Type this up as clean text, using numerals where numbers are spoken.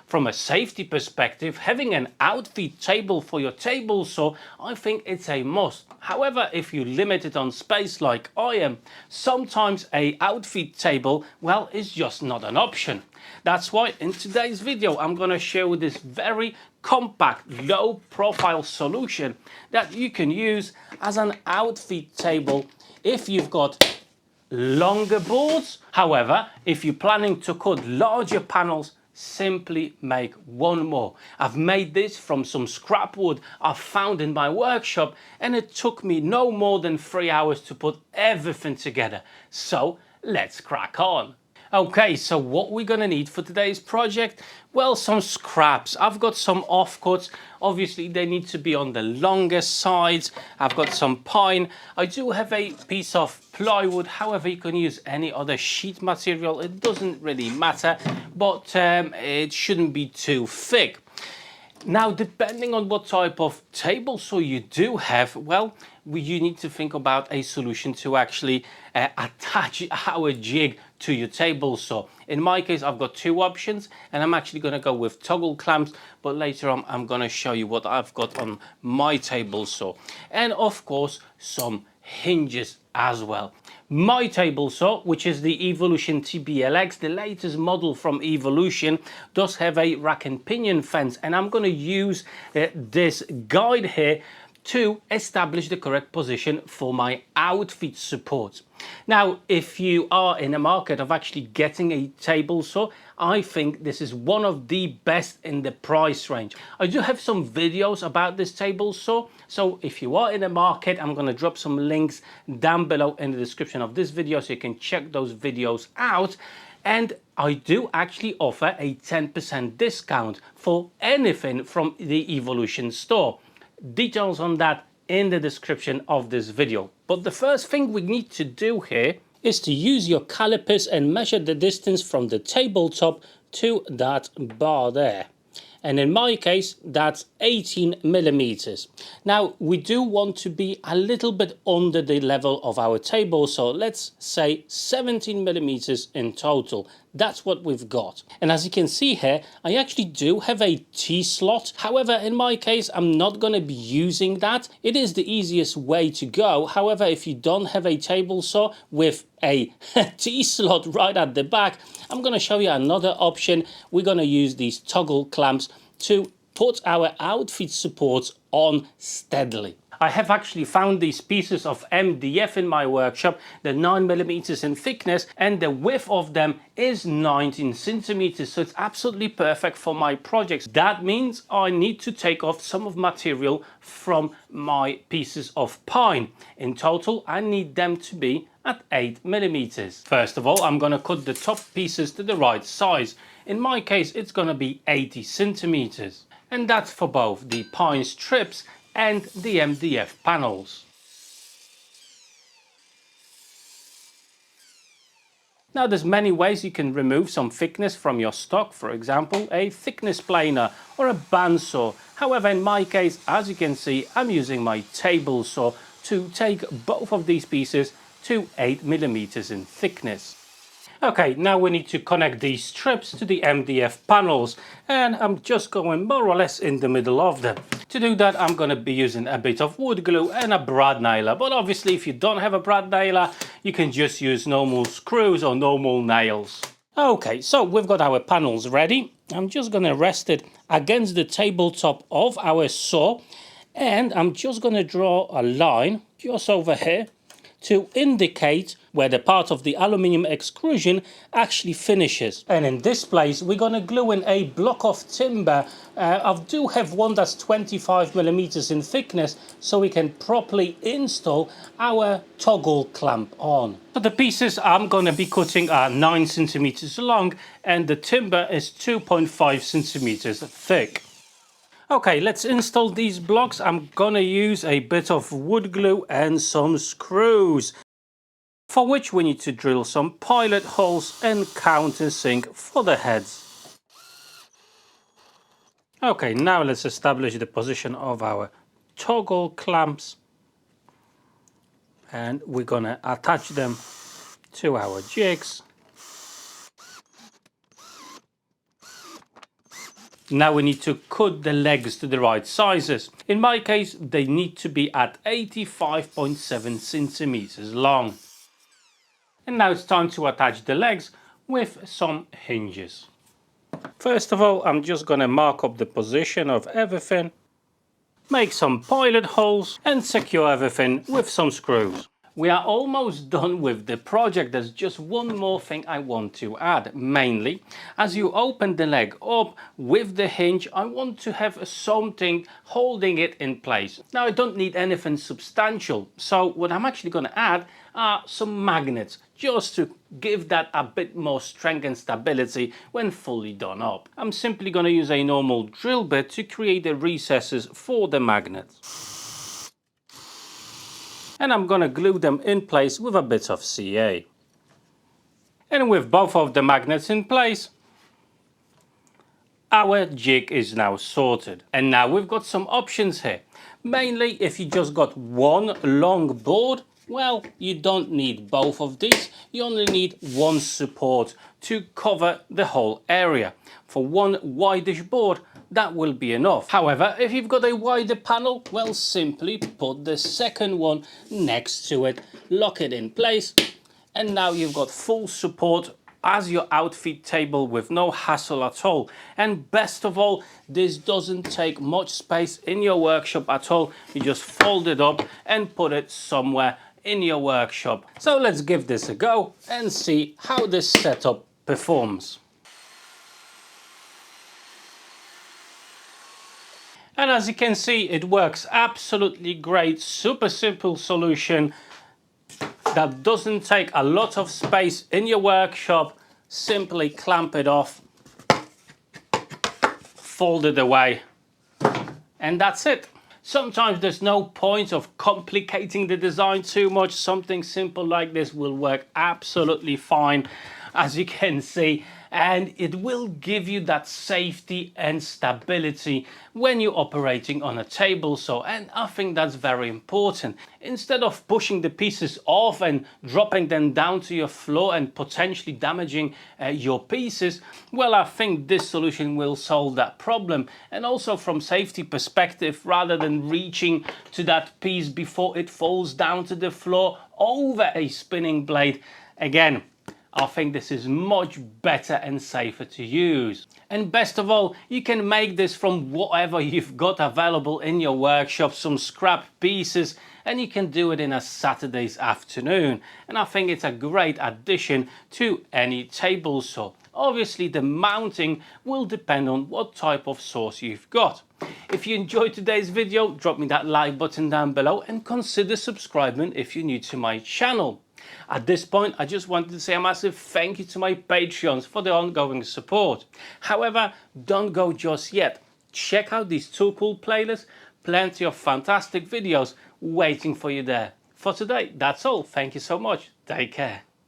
From a safety perspective, having an Outfeed table for your table saw, I think it's a must. However, if you're limited on space like I am, sometimes a Outfeed table, well, is just not an option. That's why in today's video I'm going to show this very compact, low profile solution that you can use as an Outfeed table if you've got longer boards. However, if you're planning to cut larger panels, simply make one more. I've made this from some scrap wood I found in my workshop, and it took me no more than 3 hours to put everything together. So let's crack on. Okay, so what we're gonna need for today's project? Well, some scraps. I've got some offcuts. Obviously, they need to be on the longer sides. I've got some pine. I do have a piece of plywood. However, you can use any other sheet material. It doesn't really matter, but it shouldn't be too thick. Now, depending on what type of table saw you do have, well, you need to think about a solution to actually attach our jig to your table saw. In my case, I've got two options, and I'm actually going to go with toggle clamps, but later on I'm going to show you what I've got on my table saw. And of course, some hinges as well. My table saw, which is the Evolution TBLX, the latest model from Evolution, does have a rack and pinion fence, and I'm going to use this guide here to establish the correct position for my Outfeed support. Now, if you are in the market of actually getting a table saw, I think this is one of the best in the price range. I do have some videos about this table saw, so if you are in the market, I'm going to drop some links down below in the description of this video so you can check those videos out. And I do actually offer a 10% discount for anything from the Evolution store. Details on that in the description of this video. But the first thing we need to do here is to use your calipers and measure the distance from the tabletop to that bar there. And in my case, that's 18 millimeters. Now, we do want to be a little bit under the level of our table, so let's say 17 millimeters in total. That's what we've got. And as you can see here, I actually do have a T-slot. However, in my case, I'm not going to be using that. It is the easiest way to go. However, if you don't have a table saw with a T-slot right at the back, I'm going to show you another option. We're going to use these toggle clamps to put our Outfeed supports on steadily. I have actually found these pieces of MDF in my workshop. They're 9 millimeters in thickness, and the width of them is 19 centimeters, so it's absolutely perfect for my projects. That means I need to take off some of material from my pieces of pine. In total, I need them to be at 8 millimeters. First of all, I'm going to cut the top pieces to the right size. In my case, it's going to be 80 centimeters. And that's for both the pine strips and the MDF panels. Now, there's many ways you can remove some thickness from your stock, for example a thickness planer or a bandsaw. However, in my case, as you can see, I'm using my table saw to take both of these pieces to 8 millimeters in thickness. Okay, now we need to connect these strips to the MDF panels, and I'm just going more or less in the middle of them. To do that, I'm going to be using a bit of wood glue and a brad nailer, but obviously if you don't have a brad nailer, you can just use normal screws or normal nails. Okay, so we've got our panels ready. I'm just going to rest it against the tabletop of our saw, and I'm just going to draw a line just over here to indicate where the part of the aluminium extrusion actually finishes. And in this place, we're going to glue in a block of timber. I do have one that's 25 millimeters in thickness, so we can properly install our toggle clamp on. So the pieces I'm going to be cutting are 9 centimeters long, and the timber is 2.5 centimeters thick. Okay, let's install these blocks. I'm gonna use a bit of wood glue and some screws, for which we need to drill some pilot holes and countersink for the heads. Okay, now let's establish the position of our toggle clamps, and we're gonna attach them to our jigs. Now we need to cut the legs to the right sizes. In my case, they need to be at 85.7 centimeters long. And now it's time to attach the legs with some hinges. First of all, I'm just going to mark up the position of everything, make some pilot holes and secure everything with some screws. We are almost done with the project. There's just one more thing I want to add. Mainly, as you open the leg up with the hinge, I want to have something holding it in place. Now I don't need anything substantial, so what I'm actually going to add are some magnets, just to give that a bit more strength and stability when fully done up. I'm simply going to use a normal drill bit to create the recesses for the magnets. And I'm going to glue them in place with a bit of CA. And with both of the magnets in place, our jig is now sorted. And now we've got some options here. Mainly, if you just got one long board, well, you don't need both of these. You only need one support to cover the whole area. For one wideish board, that will be enough. However, if you've got a wider panel, well, simply put the second one next to it, lock it in place, and now you've got full support as your Outfeed table with no hassle at all. And best of all, this doesn't take much space in your workshop at all. You just fold it up and put it somewhere in your workshop. So let's give this a go and see how this setup performs. And as you can see, it works absolutely great. Super simple solution that doesn't take a lot of space in your workshop. Simply clamp it off, fold it away, and that's it. Sometimes there's no point of complicating the design too much. Something simple like this will work absolutely fine, as you can see, and it will give you that safety and stability when you're operating on a table saw, and I think that's very important. Instead of pushing the pieces off and dropping them down to your floor and potentially damaging your pieces, well, I think this solution will solve that problem. And also from safety perspective, rather than reaching to that piece before it falls down to the floor over a spinning blade, again, I think this is much better and safer to use. And best of all, you can make this from whatever you've got available in your workshop, some scrap pieces, and you can do it in a Saturday's afternoon. And I think it's a great addition to any table saw. Obviously, the mounting will depend on what type of saws you've got. If you enjoyed today's video, drop me that like button down below and consider subscribing if you're new to my channel. At this point, I just wanted to say a massive thank you to my Patreons for the ongoing support. However, don't go just yet. Check out these two cool playlists, plenty of fantastic videos waiting for you there. For today, that's all. Thank you so much. Take care.